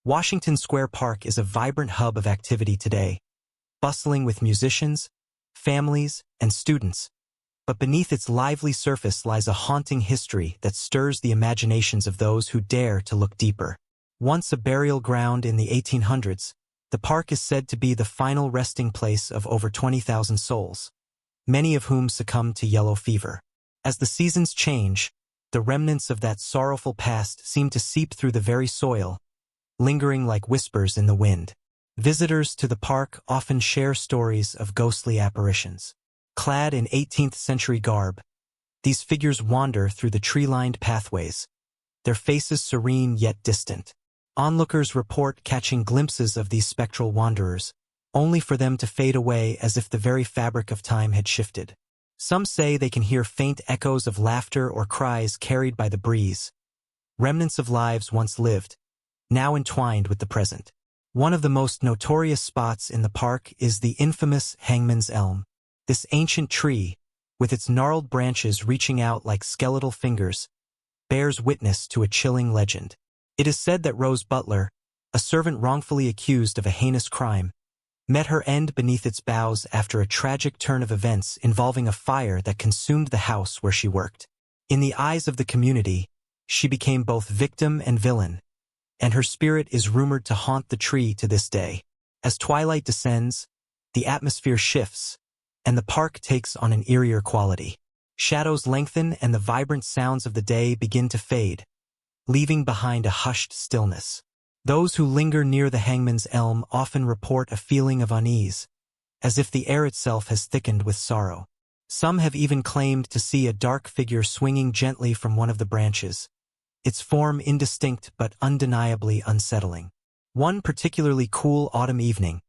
Washington Square Park is a vibrant hub of activity today, bustling with musicians, families, and students. But beneath its lively surface lies a haunting history that stirs the imaginations of those who dare to look deeper. Once a burial ground in the 1800s, the park is said to be the final resting place of over 20,000 souls, many of whom succumbed to yellow fever. As the seasons change, the remnants of that sorrowful past seem to seep through the very soil, lingering like whispers in the wind. Visitors to the park often share stories of ghostly apparitions. Clad in 18th-century garb, these figures wander through the tree-lined pathways, their faces serene yet distant. Onlookers report catching glimpses of these spectral wanderers, only for them to fade away as if the very fabric of time had shifted. Some say they can hear faint echoes of laughter or cries carried by the breeze, remnants of lives once lived, now entwined with the present. One of the most notorious spots in the park is the infamous Hangmans Elm. This ancient tree, with its gnarled branches reaching out like skeletal fingers, bears witness to a chilling legend. It is said that Rose Butler, a servant wrongfully accused of a heinous crime, met her end beneath its boughs after a tragic turn of events involving a fire that consumed the house where she worked. In the eyes of the community, she became both victim and villain, and her spirit is rumored to haunt the tree to this day. As twilight descends, the atmosphere shifts, and the park takes on an eerier quality. Shadows lengthen and the vibrant sounds of the day begin to fade, leaving behind a hushed stillness. Those who linger near the Hangman's Elm often report a feeling of unease, as if the air itself has thickened with sorrow. Some have even claimed to see a dark figure swinging gently from one of the branches, its form indistinct but undeniably unsettling. One particularly cool autumn evening,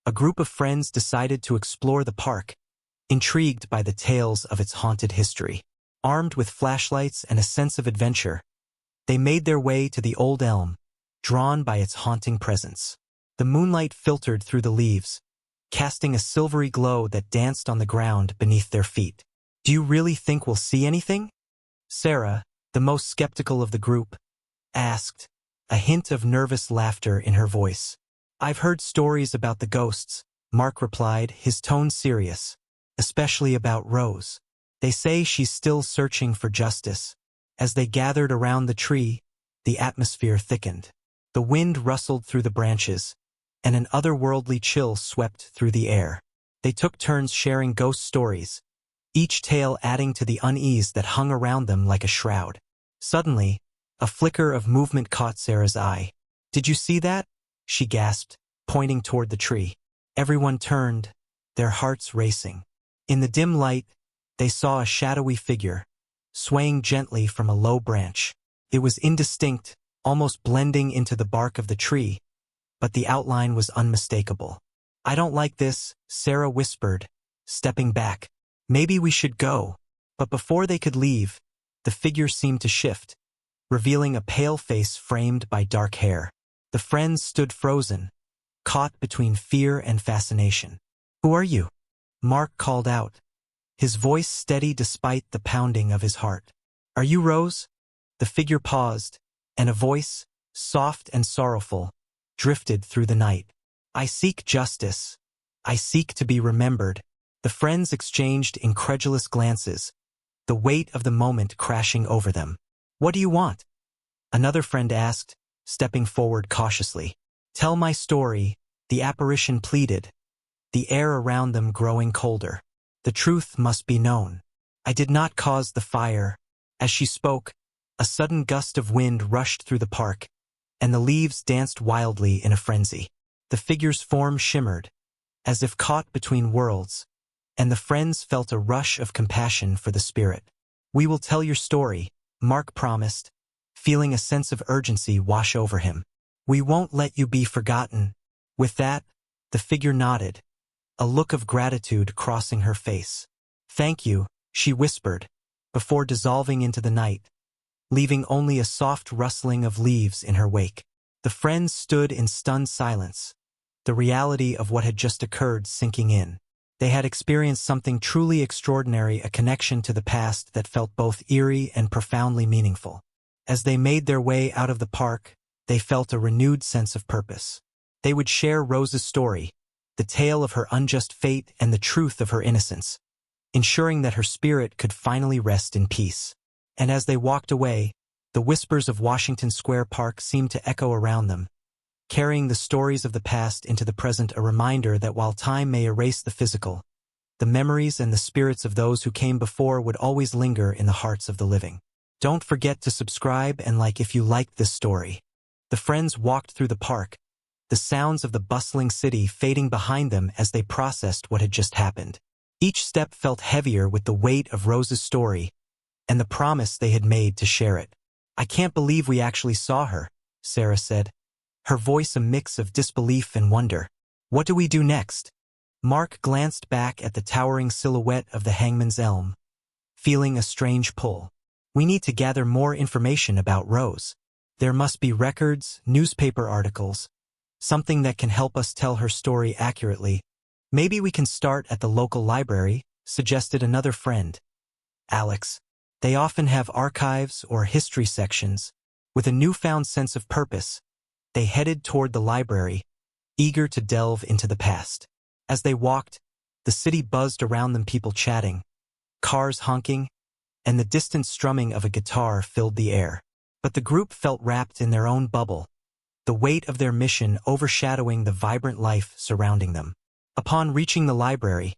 a group of friends decided to explore the park, intrigued by the tales of its haunted history. Armed with flashlights and a sense of adventure, they made their way to the old elm, drawn by its haunting presence. The moonlight filtered through the leaves, casting a silvery glow that danced on the ground beneath their feet. "Do you really think we'll see anything?" Sarah, the most skeptical of the group, asked, a hint of nervous laughter in her voice. "I've heard stories about the ghosts," Mark replied, his tone serious, "especially about Rose. They say she's still searching for justice." As they gathered around the tree, the atmosphere thickened. The wind rustled through the branches, and an otherworldly chill swept through the air. They took turns sharing ghost stories, each tale adding to the unease that hung around them like a shroud. Suddenly, a flicker of movement caught Sarah's eye. "Did you see that?" she gasped, pointing toward the tree. Everyone turned, their hearts racing. In the dim light, they saw a shadowy figure, swaying gently from a low branch. It was indistinct, almost blending into the bark of the tree, but the outline was unmistakable. "I don't like this," Sarah whispered, stepping back. "Maybe we should go." But before they could leave, the figure seemed to shift, revealing a pale face framed by dark hair. The friends stood frozen, caught between fear and fascination. "Who are you?" Mark called out, his voice steady despite the pounding of his heart. "Are you Rose?" The figure paused, and a voice, soft and sorrowful, drifted through the night. "I seek justice. I seek to be remembered." The friends exchanged incredulous glances, the weight of the moment crashing over them. "What do you want?" another friend asked, stepping forward cautiously. "Tell my story," the apparition pleaded, the air around them growing colder. "The truth must be known. I did not cause the fire." As she spoke, a sudden gust of wind rushed through the park, and the leaves danced wildly in a frenzy. The figure's form shimmered, as if caught between worlds, and the friends felt a rush of compassion for the spirit. "We will tell your story," Mark promised, feeling a sense of urgency wash over him. "We won't let you be forgotten." With that, the figure nodded, a look of gratitude crossing her face. "Thank you," she whispered, before dissolving into the night, leaving only a soft rustling of leaves in her wake. The friends stood in stunned silence, the reality of what had just occurred sinking in. They had experienced something truly extraordinary, a connection to the past that felt both eerie and profoundly meaningful. As they made their way out of the park, they felt a renewed sense of purpose. They would share Rose's story, the tale of her unjust fate and the truth of her innocence, ensuring that her spirit could finally rest in peace. And as they walked away, the whispers of Washington Square Park seemed to echo around them, carrying the stories of the past into the present, a reminder that while time may erase the physical, the memories and the spirits of those who came before would always linger in the hearts of the living. Don't forget to subscribe and like if you liked this story. The friends walked through the park, the sounds of the bustling city fading behind them as they processed what had just happened. Each step felt heavier with the weight of Rose's story and the promise they had made to share it. "I can't believe we actually saw her," Sarah said, her voice a mix of disbelief and wonder. "What do we do next?" Mark glanced back at the towering silhouette of the Hangman's Elm, feeling a strange pull. "We need to gather more information about Rose. There must be records, newspaper articles, something that can help us tell her story accurately. Maybe we can start at the local library," suggested another friend, Alex. "They often have archives or history sections." With a newfound sense of purpose, they headed toward the library, eager to delve into the past. As they walked, the city buzzed around them, people chatting, cars honking, and the distant strumming of a guitar filled the air. But the group felt wrapped in their own bubble, the weight of their mission overshadowing the vibrant life surrounding them. Upon reaching the library,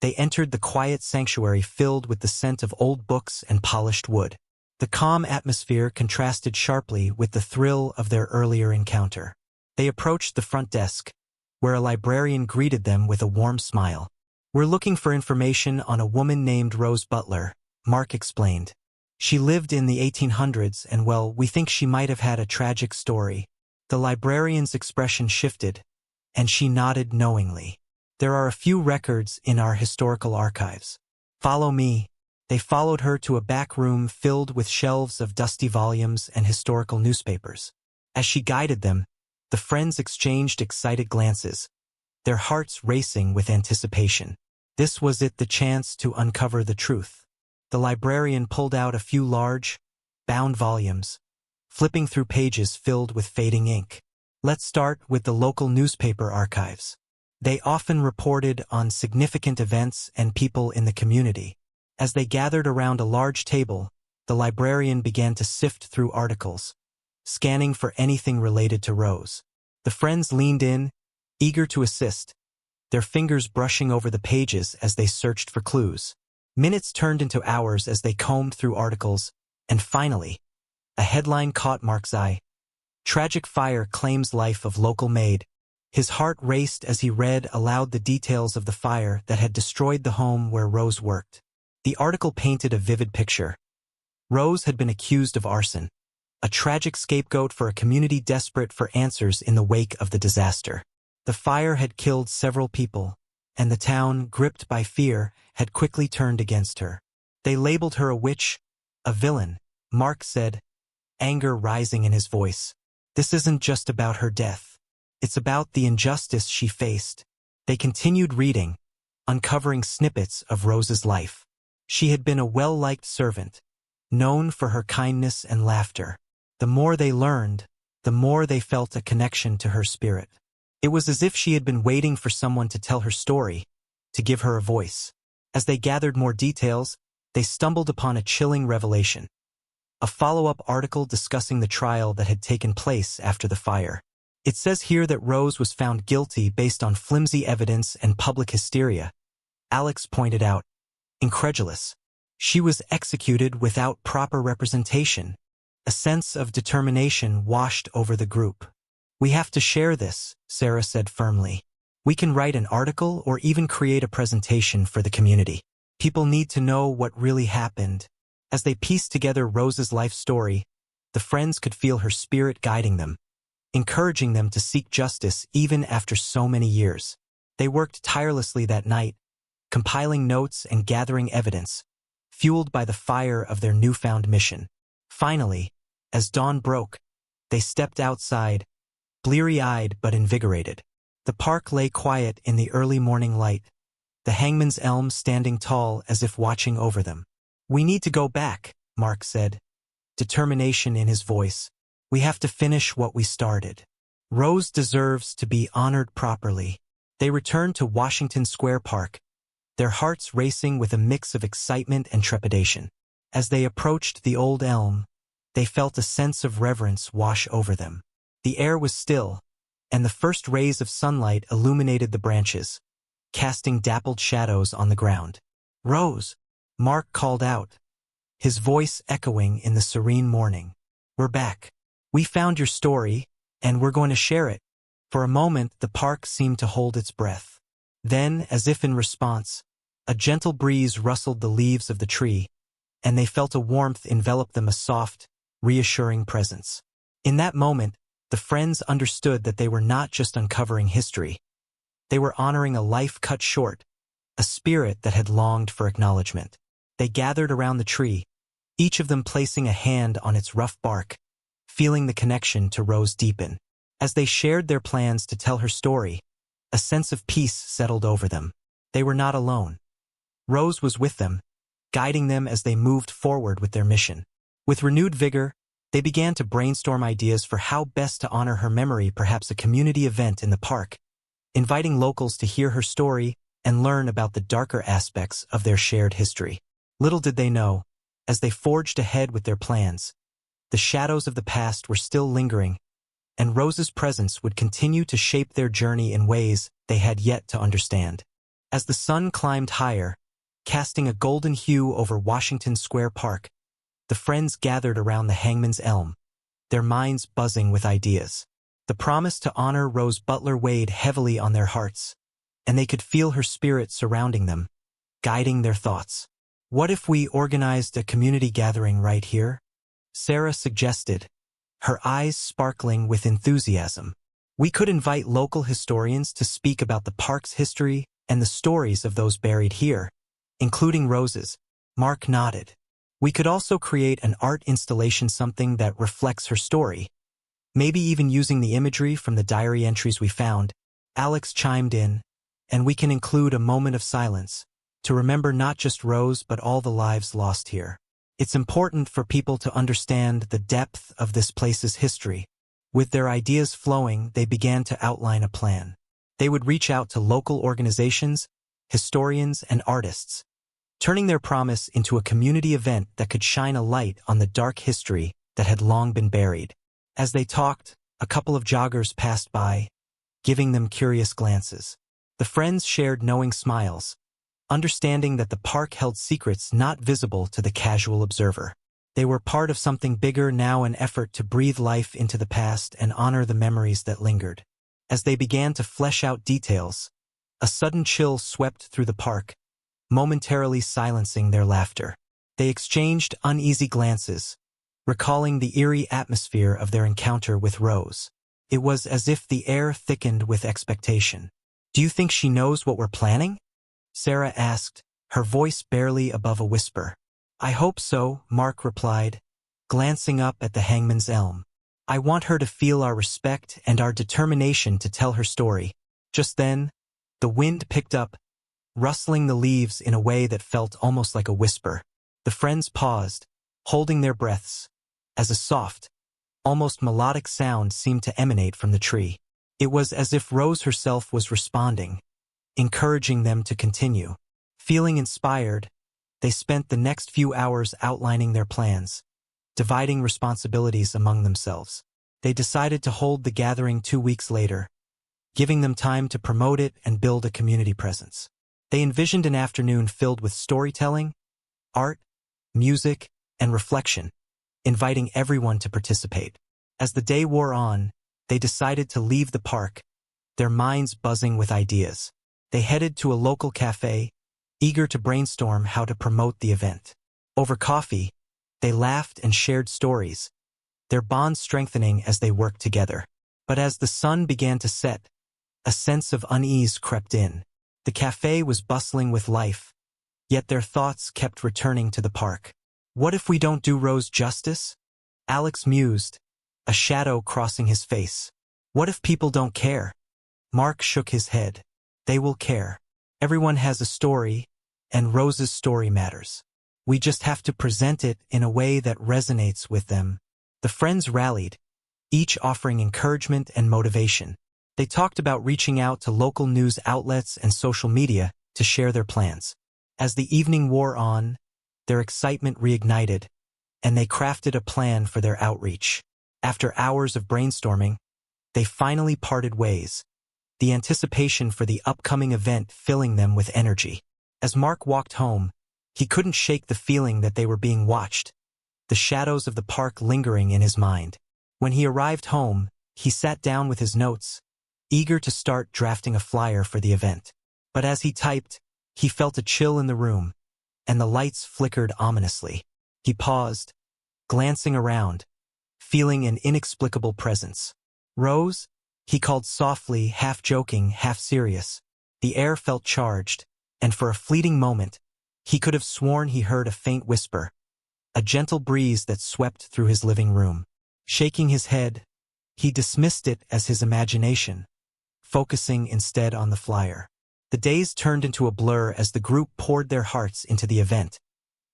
they entered the quiet sanctuary filled with the scent of old books and polished wood. The calm atmosphere contrasted sharply with the thrill of their earlier encounter. They approached the front desk, where a librarian greeted them with a warm smile. "We're looking for information on a woman named Rose Butler," Mark explained. "She lived in the 1800s and, well, we think she might have had a tragic story." The librarian's expression shifted, and she nodded knowingly. "There are a few records in our historical archives. Follow me." They followed her to a back room filled with shelves of dusty volumes and historical newspapers. As she guided them, the friends exchanged excited glances, their hearts racing with anticipation. This was it, the chance to uncover the truth. The librarian pulled out a few large, bound volumes, flipping through pages filled with fading ink. "Let's start with the local newspaper archives. They often reported on significant events and people in the community." As they gathered around a large table, the librarian began to sift through articles, scanning for anything related to Rose. The friends leaned in, eager to assist, their fingers brushing over the pages as they searched for clues. Minutes turned into hours as they combed through articles, and finally, a headline caught Mark's eye. "Tragic fire claims life of local maid." His heart raced as he read aloud the details of the fire that had destroyed the home where Rose worked. The article painted a vivid picture. Rose had been accused of arson, a tragic scapegoat for a community desperate for answers in the wake of the disaster. The fire had killed several people, and the town, gripped by fear, had quickly turned against her. They labeled her a witch, a villain, Mark said, anger rising in his voice. "This isn't just about her death. It's about the injustice she faced." They continued reading, uncovering snippets of Rose's life. She had been a well-liked servant, known for her kindness and laughter. The more they learned, the more they felt a connection to her spirit. It was as if she had been waiting for someone to tell her story, to give her a voice. As they gathered more details, they stumbled upon a chilling revelation. A follow-up article discussing the trial that had taken place after the fire. It says here that Rose was found guilty based on flimsy evidence and public hysteria, Alex pointed out, incredulous. She was executed without proper representation. A sense of determination washed over the group. "We have to share this," Sarah said firmly. "We can write an article or even create a presentation for the community. People need to know what really happened." As they pieced together Rose's life story, the friends could feel her spirit guiding them, encouraging them to seek justice even after so many years. They worked tirelessly that night, compiling notes and gathering evidence, fueled by the fire of their newfound mission. Finally, as dawn broke, they stepped outside, bleary-eyed but invigorated. The park lay quiet in the early morning light, the Hangman's Elm standing tall as if watching over them. "We need to go back," Mark said, determination in his voice. We have to finish what we started. Rose deserves to be honored properly. They returned to Washington Square Park, their hearts racing with a mix of excitement and trepidation. As they approached the old elm, they felt a sense of reverence wash over them. The air was still, and the first rays of sunlight illuminated the branches, casting dappled shadows on the ground. "Rose," Mark called out, his voice echoing in the serene morning. "We're back. We found your story, and we're going to share it." For a moment, the park seemed to hold its breath. Then, as if in response, a gentle breeze rustled the leaves of the tree, and they felt a warmth envelop them, a soft, reassuring presence. In that moment, the friends understood that they were not just uncovering history. They were honoring a life cut short, a spirit that had longed for acknowledgement. They gathered around the tree, each of them placing a hand on its rough bark, feeling the connection to Rose deepen. As they shared their plans to tell her story, a sense of peace settled over them. They were not alone. Rose was with them, guiding them as they moved forward with their mission. With renewed vigor, they began to brainstorm ideas for how best to honor her memory, perhaps a community event in the park, inviting locals to hear her story and learn about the darker aspects of their shared history. Little did they know, as they forged ahead with their plans, the shadows of the past were still lingering, and Rose's presence would continue to shape their journey in ways they had yet to understand. As the sun climbed higher, casting a golden hue over Washington Square Park, the friends gathered around the Hangman's Elm, their minds buzzing with ideas. The promise to honor Rose Butler weighed heavily on their hearts, and they could feel her spirit surrounding them, guiding their thoughts. "What if we organized a community gathering right here?" Sarah suggested, her eyes sparkling with enthusiasm. "We could invite local historians to speak about the park's history and the stories of those buried here, including Rose's." Mark nodded. "We could also create an art installation, something that reflects her story, maybe even using the imagery from the diary entries we found." Alex chimed in, "And we can include a moment of silence to remember not just Rose but all the lives lost here. It's important for people to understand the depth of this place's history." With their ideas flowing, they began to outline a plan. They would reach out to local organizations, historians, and artists, turning their promise into a community event that could shine a light on the dark history that had long been buried. As they talked, a couple of joggers passed by, giving them curious glances. The friends shared knowing smiles, understanding that the park held secrets not visible to the casual observer. They were part of something bigger now, an effort to breathe life into the past and honor the memories that lingered. As they began to flesh out details, a sudden chill swept through the park, momentarily silencing their laughter. They exchanged uneasy glances, recalling the eerie atmosphere of their encounter with Rose. It was as if the air thickened with expectation. "Do you think she knows what we're planning?" Sarah asked, her voice barely above a whisper. "I hope so," Mark replied, glancing up at the Hangman's Elm. "I want her to feel our respect and our determination to tell her story." Just then, the wind picked up, rustling the leaves in a way that felt almost like a whisper. The friends paused, holding their breaths, as a soft, almost melodic sound seemed to emanate from the tree. It was as if Rose herself was responding, encouraging them to continue. Feeling inspired, they spent the next few hours outlining their plans, dividing responsibilities among themselves. They decided to hold the gathering 2 weeks later, giving them time to promote it and build a community presence. They envisioned an afternoon filled with storytelling, art, music, and reflection, inviting everyone to participate. As the day wore on, they decided to leave the park, their minds buzzing with ideas. They headed to a local cafe, eager to brainstorm how to promote the event. Over coffee, they laughed and shared stories, their bond strengthening as they worked together. But as the sun began to set, a sense of unease crept in. The cafe was bustling with life, yet their thoughts kept returning to the park. "What if we don't do Rose justice?" Alex mused, a shadow crossing his face. "What if people don't care?" Mark shook his head. "They will care. Everyone has a story, and Rose's story matters. We just have to present it in a way that resonates with them." The friends rallied, each offering encouragement and motivation. They talked about reaching out to local news outlets and social media to share their plans. As the evening wore on, their excitement reignited, and they crafted a plan for their outreach. After hours of brainstorming, they finally parted ways, the anticipation for the upcoming event filling them with energy. As Mark walked home, he couldn't shake the feeling that they were being watched, the shadows of the park lingering in his mind. When he arrived home, he sat down with his notes, eager to start drafting a flyer for the event. But as he typed, he felt a chill in the room, and the lights flickered ominously. He paused, glancing around, feeling an inexplicable presence. "Rose?" he called softly, half joking, half serious. The air felt charged, and for a fleeting moment, he could have sworn he heard a faint whisper, a gentle breeze that swept through his living room. Shaking his head, he dismissed it as his imagination, focusing instead on the flyer. The days turned into a blur as the group poured their hearts into the event,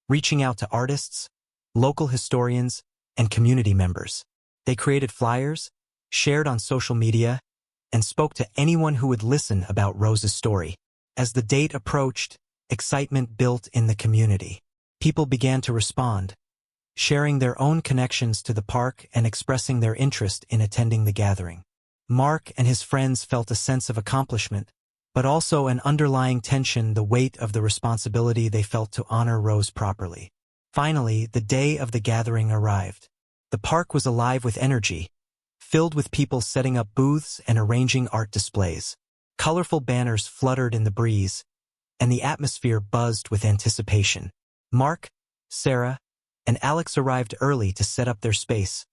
reaching out to artists, local historians, and community members. They created flyers, shared on social media, and spoke to anyone who would listen about Rose's story. As the date approached, excitement built in the community. People began to respond, sharing their own connections to the park and expressing their interest in attending the gathering. Mark and his friends felt a sense of accomplishment, but also an underlying tension, the weight of the responsibility they felt to honor Rose properly. Finally, the day of the gathering arrived. The park was alive with energy, filled with people setting up booths and arranging art displays. Colorful banners fluttered in the breeze, and the atmosphere buzzed with anticipation. Mark, Sarah, and Alex arrived early to set up their space,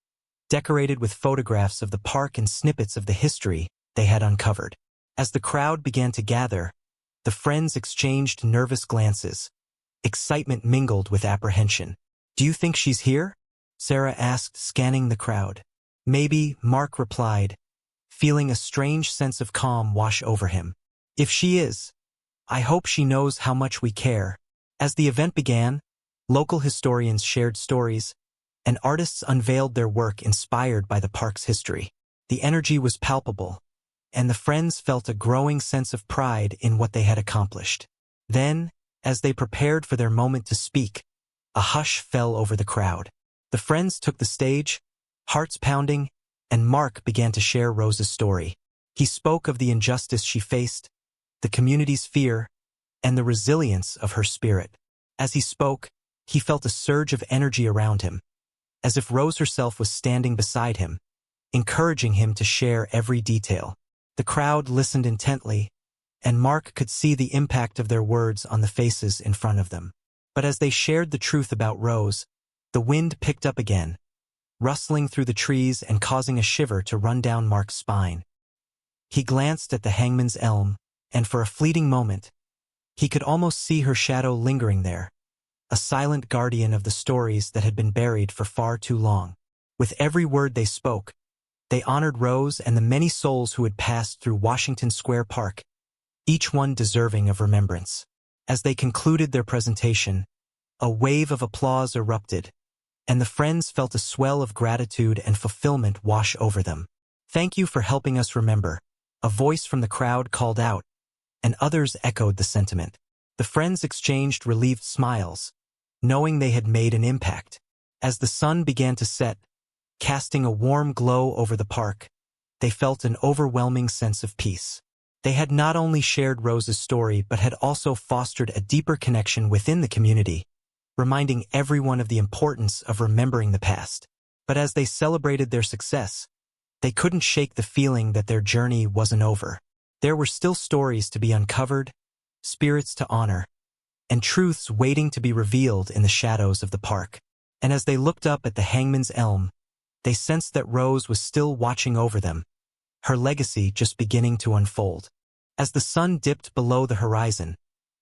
decorated with photographs of the park and snippets of the history they had uncovered. As the crowd began to gather, the friends exchanged nervous glances. Excitement mingled with apprehension. "Do you think she's here?" Sarah asked, scanning the crowd. "Maybe," Mark replied, feeling a strange sense of calm wash over him. "If she is, I hope she knows how much we care." As the event began, local historians shared stories, and artists unveiled their work inspired by the park's history. The energy was palpable, and the friends felt a growing sense of pride in what they had accomplished. Then, as they prepared for their moment to speak, a hush fell over the crowd. The friends took the stage, hearts pounding, and Mark began to share Rose's story. He spoke of the injustice she faced, the community's fear, and the resilience of her spirit. As he spoke, he felt a surge of energy around him, as if Rose herself was standing beside him, encouraging him to share every detail. The crowd listened intently, and Mark could see the impact of their words on the faces in front of them. But as they shared the truth about Rose, the wind picked up again, rustling through the trees and causing a shiver to run down Mark's spine. He glanced at the Hangman's Elm, and for a fleeting moment, he could almost see her shadow lingering there, a silent guardian of the stories that had been buried for far too long. With every word they spoke, they honored Rose and the many souls who had passed through Washington Square Park, each one deserving of remembrance. As they concluded their presentation, a wave of applause erupted, and the friends felt a swell of gratitude and fulfillment wash over them. "Thank you for helping us remember," a voice from the crowd called out, and others echoed the sentiment. The friends exchanged relieved smiles, knowing they had made an impact. As the sun began to set, casting a warm glow over the park, they felt an overwhelming sense of peace. They had not only shared Rose's story but had also fostered a deeper connection within the community, reminding everyone of the importance of remembering the past. But as they celebrated their success, they couldn't shake the feeling that their journey wasn't over. There were still stories to be uncovered, spirits to honor, and truths waiting to be revealed in the shadows of the park. And as they looked up at the Hangman's Elm, they sensed that Rose was still watching over them, her legacy just beginning to unfold. As the sun dipped below the horizon,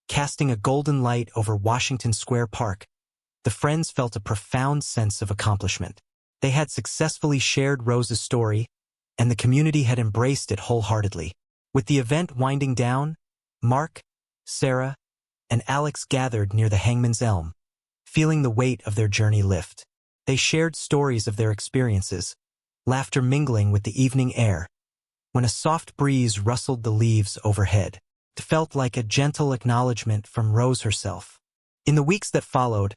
casting a golden light over Washington Square Park, the friends felt a profound sense of accomplishment. They had successfully shared Rose's story, and the community had embraced it wholeheartedly. With the event winding down, Mark, Sarah, and Alex gathered near the Hangman's Elm, feeling the weight of their journey lift. They shared stories of their experiences, laughter mingling with the evening air. When a soft breeze rustled the leaves overhead, it felt like a gentle acknowledgement from Rose herself. In the weeks that followed,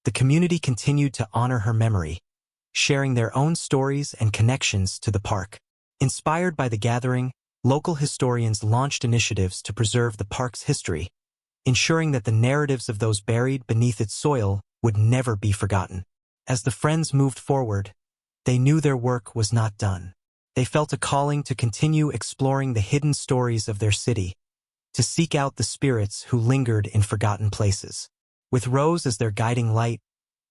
the community continued to honor her memory, sharing their own stories and connections to the park. Inspired by the gathering, local historians launched initiatives to preserve the park's history, ensuring that the narratives of those buried beneath its soil would never be forgotten. As the friends moved forward, they knew their work was not done. They felt a calling to continue exploring the hidden stories of their city, to seek out the spirits who lingered in forgotten places. With Rose as their guiding light,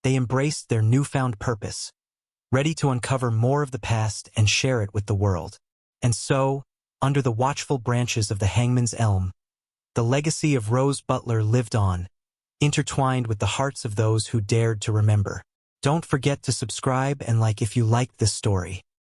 they embraced their newfound purpose, ready to uncover more of the past and share it with the world. And so, under the watchful branches of the Hangman's Elm, the legacy of Rose Butler lived on, intertwined with the hearts of those who dared to remember. Don't forget to subscribe and like if you liked this story.